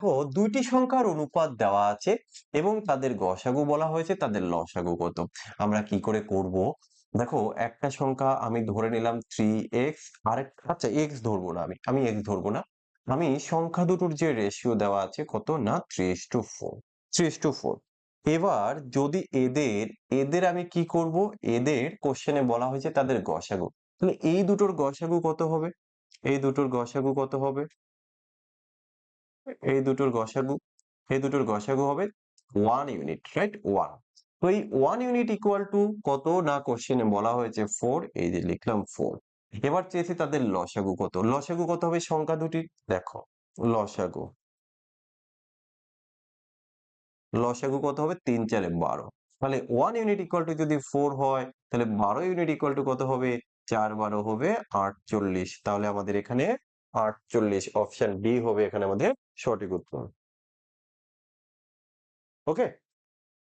দেখো দুইটি সংখ্যার অনুপাত দেওয়া আছে এবং তাদের গসাগু বলা হয়েছে, তাদের লসাগু কত। আমরা কি করে করব? দেখো একটা সংখ্যা আমি ধরে নিলাম 3x, আরেকটা আচ্ছা x ধরবো না, আমি x ধরবো না। আমি সংখ্যা দুটোর যে রেশিও দেওয়া আছে কত না 3:4, 3:4। এবার যদি এদের এদের আমি কি করব? এদের কোশ্চেনে বলা হয়েছে তাদের গসাগু। তাহলে এই দুটোর গসাগু কত হবে? এই দুটোর গসাগু কত হবে? এই দুটোর গসাগু এই দুটোর গসাগু হবে 1 ইউনিট, রাইট? 1। তো এই 1 ইউনিট ইকুয়াল টু কত না কোশ্চেনে বলা হয়েছে 4, এই যে লিখলাম 4। এবার চেয়েছি তাদের লসাগু কত। লসাগু কত হবে সংখ্যা দুটির? দেখো লসাগু লসাগু কত হবে? 3 4 12। তাহলে 1 ইউনিট ইকুয়াল টু যদি 4 হয় তাহলে 12 ইউনিট ইকুয়াল টু কত হবে? 4 12 হবে 48। তাহলে আমাদের এখানে 48, অপশন ডি হবে এখানে আমাদের সঠিক উত্তর। ওকে।